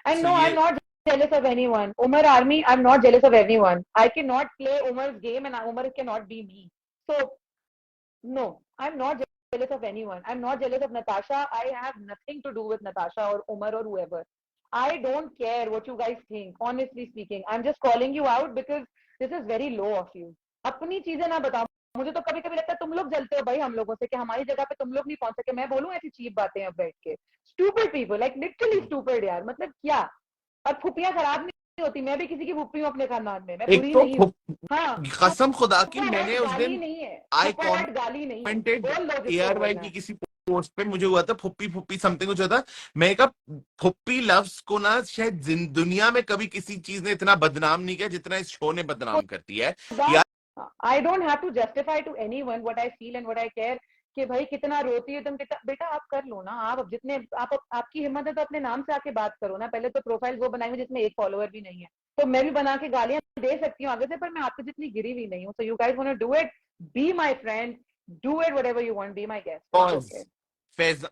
And So no, I'm ये not jealous of anyone. Umar Army, I'm not jealous of anyone. I cannot play Umar's game and Umar cannot be me. So, no, I'm not jealous of anyone. I'm not jealous of Natasha. I have nothing to do with Natasha or Umar or whoever. I don't care what you guys think, honestly speaking. I'm just calling you out because this is very low of you. अपनी चीजें ना बताओ. मुझे तो कभी कभी लगता है तुम लोग जलते हो भाई हम लोगों से कि हमारी जगह पे तुम लोग नहीं पहुंच सके. मैं बोलूं ऐसी चीप बातें अब बैठ के. Stupid people, like literally stupid यार. मतलब क्या. और फुपियां खराब नहीं होती. मैं भी किसी की फुप्पी हूँ अपने खानदान में. मैं एक बुरी तो नहीं हूँ. हाँ. कसम खुदा की फुफाहट मैंने उस गाली दिन नहीं है. आई फुफाहट गाली नहीं है. कमेंटेड बोल लो जिसको ARY बोलना की है. किसी पोस्ट पे, मुझे हुआ था फुप्पी फुप्पी समथिंग कुछ होता, मैं कहा फुप्पी लफ्ज को ना शायद दुनिया में कभी किसी चीज ने इतना बदनाम नहीं किया जितना इस शो ने बदनाम कर दिया है that यार. I don't have to justify to anyone what I feel and what I care. कि भाई कितना रोती हो तुम, कितना बेटा आप कर लो ना. आप अब जितने आपकी हिम्मत है तो अपने नाम से आके बात करो ना. पहले तो प्रोफाइल वो बनाई हुई जिसमें एक फॉलोअर भी नहीं है. तो मैं भी बना के गालियां दे सकती हूँ आगे से, पर मैं आपके जितनी गिरी हुई नहीं हूँ. So you guys want to do it, be my friend, do it whatever you want, be my guest, it's Pause. Okay. Faiz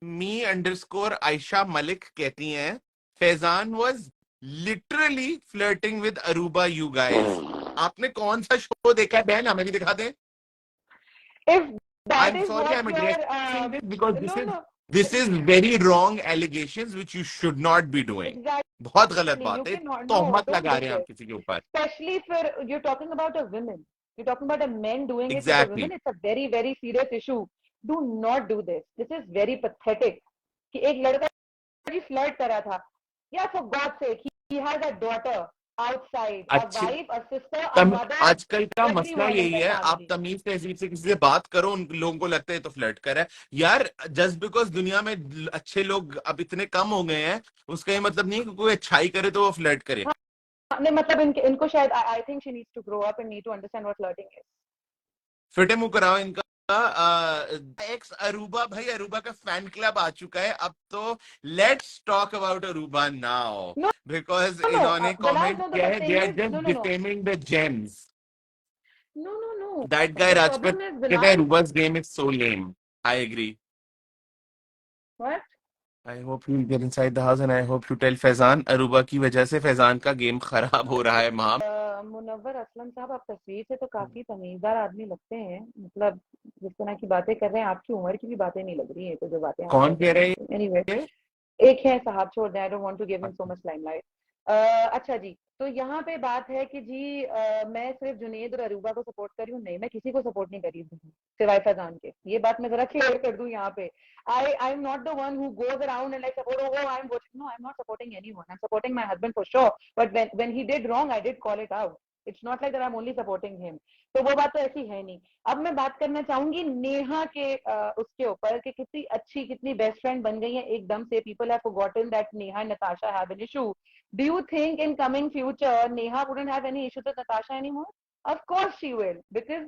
me_Aisha Malik कहती हैं Faizan was literally flirting with Aruba you guys. आपने कौन सा शो देखा है बहन, हमें भी दिखा दें. If that I'm is sorry what I'm your addressing this because no no this is very wrong allegations which you should not be doing. बहुत गलत exactly, you बात है, cannot, no, तोहमत don't लगा do रहे हैं आप this. किसी के ऊपर. Especially for you're talking about a woman, you're talking about a men doing it with a woman. Exactly. It's a very very serious issue. Do not do this. This is very pathetic. कि एक लड़का भी flirt कर रहा था. Yeah, for God's sake, he has a daughter outside, a अच्छे wife, a sister, a mother, आजकल का मसला everyone in यही the है, आप family. तमीज तहजीब से किसी से बात करो, उन लोगों को लगता है तो फ्लर्ट कर रहा है यार. जस्ट बिकॉज दुनिया में अच्छे लोग अब इतने कम हो गए हैं उसका ये मतलब नहीं कि कोई अच्छाई करे तो वो फ्लर्ट करे. नहीं मतलब इनको शायद I think she needs to grow up and need to understand what flirting is. फिटे मुंह कराओ इनका. एक्स अरूबा भाई, अरूबा का फैन क्लब आ चुका है अब तो. Let's talk about Aruba now No, because no. इन्होंने Dalal, कमेंट no. किया The है they thing are is, just no, no, no, defaming the gems. no, no, no. That guy The राजपत problem is कहता है Dalal. Aruba's game is so lame. I agree. What? I hope you get inside the house and I hope you tell Faizan Aruba की वजह से फैजान का game खराब हो रहा है माम. मुनव्वर असलम साहब, आप तस्वीर से तो काफी तमीजदार आदमी लगते हैं. मतलब जिस तरह की बातें कर रहे हैं, आपकी उम्र की भी बातें नहीं लग रही है. तो जो बातें आप कौन कर कह रहे रहे हैं, एनीवे, हैं. एक है साहब, छोड़ दें. I don't want to give him so much limelight. अच्छा जी, तो यहाँ पे बात है कि जी मैं सिर्फ जुनेद और अरूबा को सपोर्ट कर रही हूँ. नहीं, मैं किसी को सपोर्ट नहीं कर रही हूँ सिवाय फैजान के. ये बात मैं जरा क्लियर कर दूं यहाँ पे. I am not the one who goes around and like support. Oh, I'm watching. No, I'm not supporting anyone. I'm supporting my husband for sure. But when he did wrong, I did call it out. It's not like that I'm only supporting him. तो वो बात तो ऐसी है नहीं. अब मैं बात करना चाहूंगी नेहा के उसके ऊपर कि कितनी अच्छी, कितनी बेस्ट फ्रेंड बन गई है एकदम से. People have forgotten that Neha and Natasha have an issue. Do you think in coming future Neha wouldn't have any issues with Natasha anymore? Of course she will, because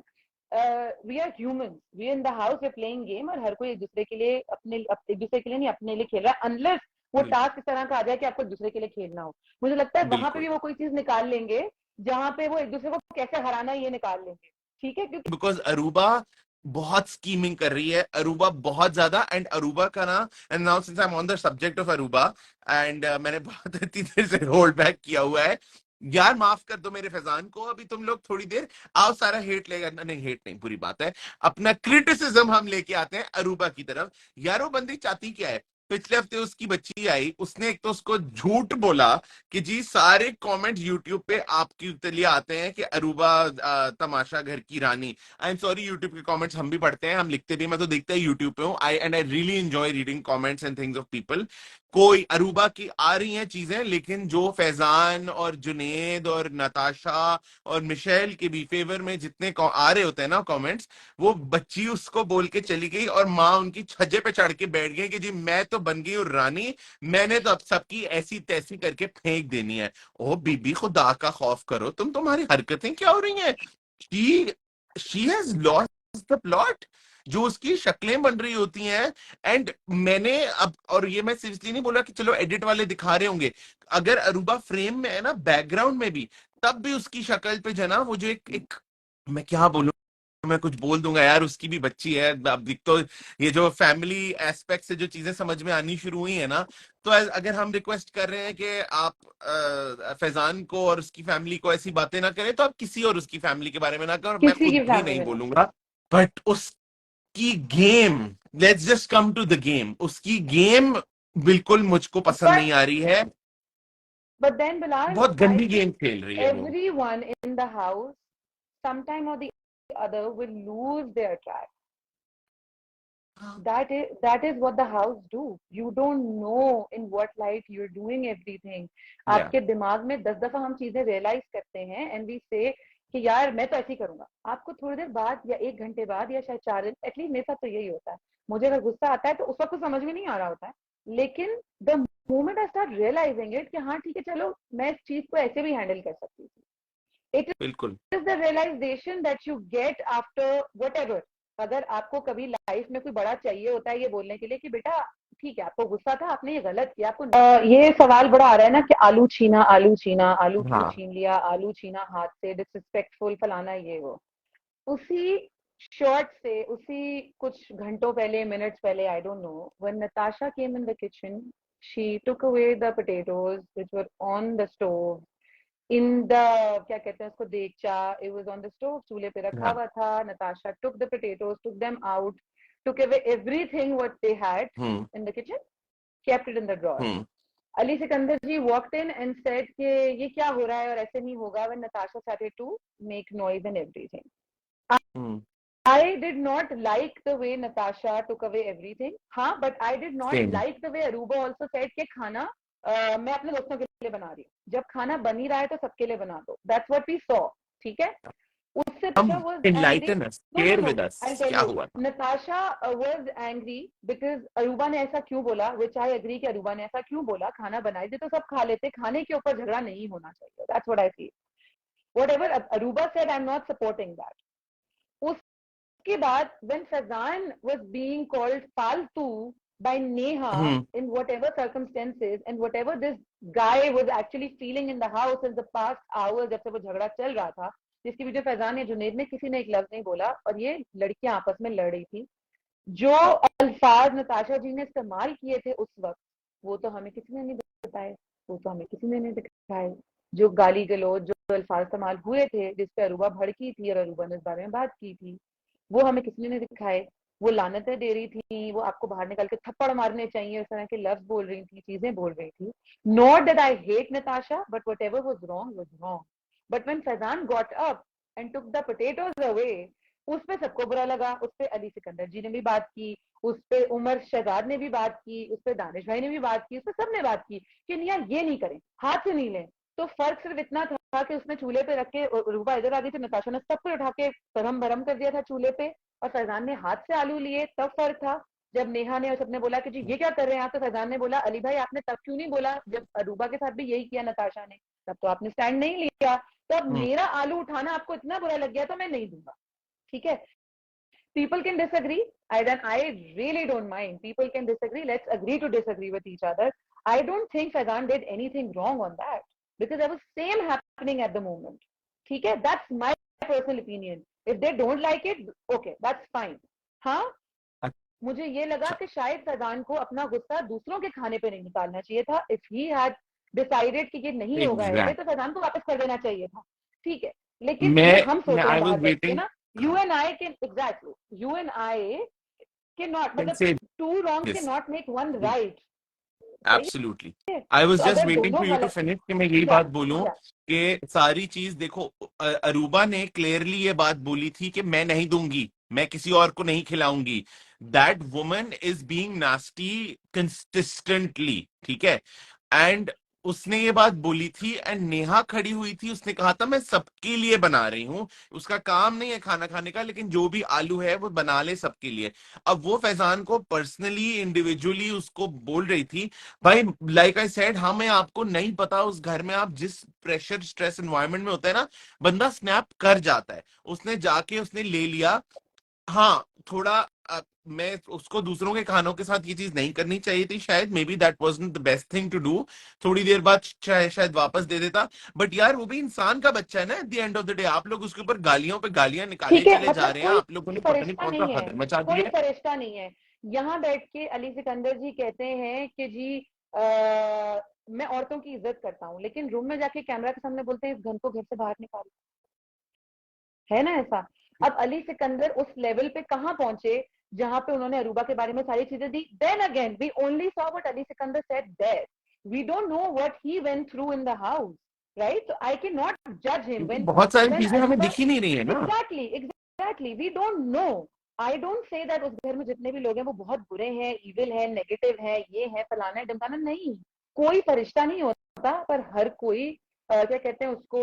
we are humans. We are in the house, we're playing game, और हर कोई एक दूसरे के लिए एक दूसरे के लिए नहीं, अपने लिए खेल रहा है. Unless वो टास्क इस तरह का आ जाए कि आपको एक दूसरे के लिए खेलना हो. मुझे लगता है वहां पे भी वो कोई चीज निकाल लेंगे जहां पे वो एक दूसरे को कैसे हराना है ये निकाल लेंगे. ठीक है, क्योंकि बिकॉज अरूबा बहुत स्कीमिंग कर रही है, अरूबा बहुत ज्यादा. एंड अरूबा का ना, and now since I am on the subject of Aruba and मैंने बहुत इतनी देर से होल्ड बैक किया हुआ है. यार माफ कर दो मेरे फैजान को. अभी तुम लोग थोड़ी देर आओ, सारा हेट लेगा, नहीं हेट नहीं बुरी बात है, अपना क्रिटिसिज्म हम लेके आते हैं अरूबा की तरफ. यार वो बंदी चाहती क्या है. पिछले हफ्ते उसकी बच्ची आई, उसने एक तो उसको झूठ बोला कि जी सारे कमेंट्स यूट्यूब पे आपके लिए आते हैं कि अरूबा तमाशा घर की रानी. आई एम सॉरी, यूट्यूब के कमेंट्स हम भी पढ़ते हैं, हम लिखते भी, मैं तो देखता ही यूट्यूब पे हूँ. I really enjoy reading comments and things of people. कोई अरूबा की आ रही हैं चीजें, लेकिन जो फैजान और जुनेद और नताशा और मिशेल के भी फेवर में जितने आ रहे होते हैं ना कमेंट्स, वो बच्ची उसको बोल के चली गई और माँ उनकी छज्जे पे चढ़ के बैठ गई कि जी मैं तो बन गई हूँ रानी, मैंने तो अब सबकी ऐसी तैसी करके फेंक देनी है. ओ बीबी खुदा का खौफ करो तुम, तुम्हारी हरकतें क्या हो रही हैं. She has lost the plot. जो उसकी शक्लें बन रही होती हैं. एंड मैंने अब, और ये मैं सीरियसली नहीं बोला कि चलो एडिट वाले दिखा रहे होंगे, अगर अरूबा फ्रेम में है ना बैकग्राउंड में भी, तब भी उसकी शक्ल पे जना वो जो एक मैं क्या बोलूं, मैं कुछ बोल दूंगा यार, उसकी भी बच्ची है। अब दिख तो ये जो फैमिली एस्पेक्ट से जो चीजें समझ में आनी शुरू हुई है ना, तो अगर हम रिक्वेस्ट कर रहे हैं कि आप फैजान को और उसकी फैमिली को ऐसी बातें ना करें, तो आप किसी और उसकी फैमिली के बारे में ना करो, मैं किसी की खुद भी फैमिली नहीं में ना। बोलूंगा। बट उसकी game, let's just come to the game, उसकी गेम बिल्कुल मुझको पसंद बट नहीं आ रही है। बट देन बिलाल, बहुत आई गंदी गेम थिंक खेल रही है वो। everyone in the house sometime or the other will lose their track. That is what the house do. You don't know in what light you're doing everything. या आपके दिमाग में 10 दफा हम चीजें रियलाइज करते हैं एंड वी से कि यार मैं तो ऐसे ही करूंगा। आपको थोड़ी देर बाद या 1 घंटे बाद या शायद 4 दिन, एटलीस्ट मेरे साथ तो यही होता है। मुझे अगर गुस्सा आता है तो उस वक्त तो समझ में नहीं आ रहा होता है, लेकिन the moment I start realising it कि हाँ ठीक है चलो मैं इस चीज को ऐसे भी हैंडल कर सकती थी। इट बिल्कुल। Is the realisation that you get after whatever. अगर आपको कभी लाइफ में कोई बड़ा चाहिए होता है ये बोलने के लिए कि बेटा ठीक है आपको गुस्सा था, आपने ये गलत किया, आपको ये सवाल बड़ा आ रहा है ना कि आलू छीना, आलू छीना, आलू क्यों हाँ। छीन लिया, आलू छीना हाथ से, डिसरिस्पेक्टफुल, फलाना ये वो। उसी शॉर्ट से उसी कुछ घंटों पहले, मिनट्स पहले, I don't know, when Natasha came in the kitchen, she took away the potatoes which were on the stove, in the क्या कहते हैं उसको, देगचा, it was on the stove, चूल्हे पे रखा हाँ। हुआ था। Natasha took the potatoes, took them out, took away everything what they had hmm. in the kitchen, kept it in the drawer. Hmm. Ali Sikandar ji walked in and said कि ये क्या हो रहा है और ऐसे नहीं होगा, when Natasha started to make noise and everything. Hmm. I did not like the way Natasha took away everything. हाँ, but I did not same. like the way Aruba also said कि खाना मैं अपने दोस्तों के लिए बना रही हूँ, जब खाना बन ही रहा है तो सबके लिए बना दो। That's what we saw. ठीक है, उससे हम Natasha was angry. Enlighten us, No, no, share no. With I'll us, tell क्या you. हुआ था? Natasha was angry because Aruba ने ऐसा क्यों बोला, which I agree कि Aruba ने ऐसा क्यों बोला, खाना बनाई दे तो सब खा लेते, खाने के ऊपर झगड़ा नहीं होना चाहिए। That's what I feel. Whatever Aruba said, I'm not supporting that. उसके बाद when Fazan was being called faltu by Neha hmm. in whatever circumstances and whatever this guy was actually feeling in the house in the past hours, जब से वो झगड़ा चल रहा था, जिसकी वीडियो फैजान या जुनेद ने किसी ने एक लफ्ज नहीं बोला और ये लड़कियां आपस में लड़ रही थी, जो अल्फाज नताशा जी ने इस्तेमाल किए थे उस वक्त, वो तो हमें किसी ने नहीं बताए, वो तो हमें किसी ने नहीं दिखाए। जो गाली गलौज, जो अल्फाज इस्तेमाल हुए थे, जिसपे अरूबा भड़की थी और अरूबा ने इस बारे में बात की थी, वो हमें किसी ने दिखाए। वो लानतें दे रही थी, वो आपको बाहर निकाल के थप्पड़ मारने चाहिए, इस तरह के लफ्ज बोल रही थी, चीजें बोल रही थी। Not that I hate Natasha, but what ever was wrong. But when Faizan got up and took the potatoes away, उस पे सबको बुरा लगा। उस पे अली सिकंदर जी ने भी बात की, उस पे उमर शहजाद ने भी बात की, उस पे दानिश भाई ने भी बात की, उस पे सबने बात की कि निया ये नहीं करें, हाथ से नहीं लें। तो फर्क सिर्फ इतना था कि उसने चूल्हे पे रख के, रूबा इधर आ गई थी, नताशा ने सब कुछ उठा के गरम भरम कर दिया था चूल्हे पे, और फैजान ने हाथ से आलू लिए, तब फर्क था। जब नेहा ने और सबने बोला कि जी ये क्या कर रहे हैं आप, तो फैजान ने बोला अली भाई आपने तब क्यों नहीं बोला जब अरूबा के साथ भी यही किया नताशा ने, तब तो आपने स्टैंड नहीं लिया। तो अब हम्म। मेरा आलू उठाना आपको इतना बुरा लग गया तो मैं नहीं दूंगा। ठीक है, people can disagree. I really don't mind. People can disagree. Let's agree to disagree with each other. I don't think Faizan did anything wrong on that because there was same happening at the moment. Okay, that's my personal opinion. If they don't like it, okay, that's fine. हाँ, मुझे ये लगा कि शायद फैजान को अपना गुस्सा दूसरों के खाने पे नहीं निकालना चाहिए था। इफ ही हैड डिसाइडेड कि ये नहीं होगा ऐसे, एग्जैक्ट। तो फैजान को वापस कर देना चाहिए था। ठीक है, लेकिन ये हम मैं सोच रहे आई हैं वाज बाहर बैठ के वेटिंग ना, you and I can exactly, you and I can not, can मतलब से two wrongs can this. Not make one right. सही एब्सोल्युटली। है, आई वाज तो जस्ट अगर वेटिंग दोनों फॉर यू टू गलत, फिनिश कि मैं यही क्या बात बोलूं क्या, कि सारी चीज देखो, अरूबा ने क्लियरली ये बात बोली थी कि मैं नहीं दूंगी, मैं किसी और को नहीं खिलाऊंगी। That woman is being nasty consistently, ठीक है। एंड उसने ये बात बोली थी एंड नेहा खड़ी हुई थी, उसने कहा था मैं सबके लिए बना रही हूं, उसका काम नहीं है खाना खाने का, लेकिन जो भी आलू है वो बना ले सबके लिए। अब वो फैजान को पर्सनली इंडिविजुअली उसको बोल रही थी, भाई लाइक आई सेड, हमें आपको नहीं पता उस घर में आप जिस प्रेशर स्ट्रेस एनवायरनमेंट में होता है ना, बंदा स्नैप कर जाता है। उसने जाके उसने ले लिया। हाँ, थोड़ा मैं उसको दूसरों के कानों के साथ ये चीज नहीं करनी चाहिए थी शायद, maybe that wasn't the best thing to do. थोड़ी देर बाद शायद वापस दे देता। बट यार वो भी इंसान का बच्चा है ना, at the end of the day आप लोग उसके ऊपर गालियों पे गालियां निकाले ठीक है, चले जा मतलब रहे हैं, कोई आप लोगों ने पता नहीं फरिश्ता कौन सा नहीं हद है, मचा दी कोई है। फरिश्ता नहीं है। यहाँ बैठ के अली सिकंदर जी कहते हैं कि जी आ, मैं औरतों की इज्जत करता हूँ, लेकिन रूम में जाके कैमरा के सामने बोलते हैं इस घन को घर से बाहर निकालो। है ना ऐसा? अब अली सिकंदर उस लेवल पे कहाँ पहुंचे जहां पे उन्होंने अरूबा के बारे में सारी चीजें दी। Then again we only saw what Ali Sikandar said there, we don't know what he went through in the house, right? So I cannot judge him क्योंकि when बहुत सारी when चीजें हमें Aruba, दिख ही नहीं रही है ना। exactly we don't know. I don't say that उस घर में जितने भी लोग हैं वो बहुत बुरे हैं, इविल है, नेगेटिव है, ये है, फलाना है, ढमकाना नहीं। कोई फरिश्ता नहीं होता, पर हर कोई क्या कहते हैं उसको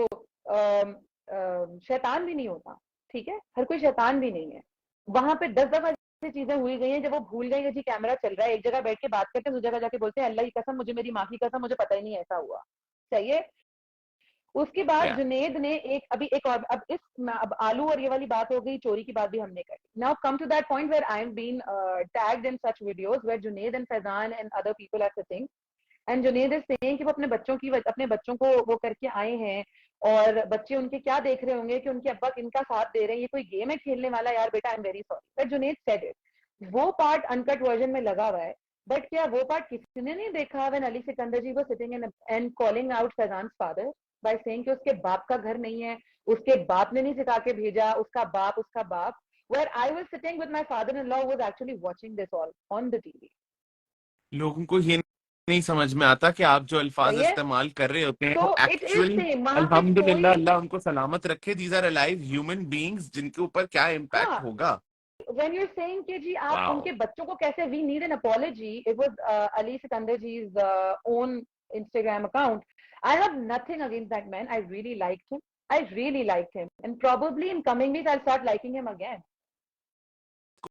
शैतान भी नहीं होता। ठीक है, हर कोई शैतान भी नहीं है। वहां पे 10 दफा ऐसी चीजें हुई गई हैं जब वो भूल गए कि जी कैमरा चल रहा है, एक जगह बैठ के बात करते हैं, दूसरी जगह जाके बोलते हैं अल्लाह की कसम, मुझे मेरी माँ की कसम, मुझे पता ही नहीं ऐसा हुआ। चाहिए। उसके बाद या जुनेद ने एक और, अब आलू और ये वाली बात हो गई, चोरी की बात भी हमने करी। Now come to that point where I am been tagged in such videos where Junaid and Faizan and other people are sitting and Junaid is saying कि वो अपने बच्चों को वो करके आए हैं, और बच्चे उनके क्या देख रहे होंगे कि उनके अब्बा इनका साथ दे रहे हैं, ये कोई गेम है खेलने वाला? यार बेटा, I am very sorry, but Junaid said it. वो पार्ट अनकट वर्जन में लगा हुआ है, बट क्या वो पार्ट किसी ने नहीं देखा व्हेन अली सिकंदर जी वो sitting and calling out Faizan father by saying कि उसके बाप का घर नहीं है, उसके बाप ने नहीं सिखा के भेजा, उसका बाप, where I was sitting with my father-in-law who was actually watching this all on the TV. लोगों को ये नहीं समझ में आता कि आप जो अल्फाज सही है? इस्तेमाल कर रहे होते हैं तो वो इट इज एक्चुअल, सेम, वहां पे अल्हम्दुलिल्लाह कोई, अल्लाह उनको सलामत रखे, these are alive human beings जिनके ऊपर क्या इम्पैक्ट हाँ, होगा। when you're saying कि जी आप वाओ। उनके बच्चों को कैसे, we need an apology, it was Ali Sikandar ji's own Instagram account. I have nothing against that man. I really liked him. And probably in coming weeks I'll start liking him again.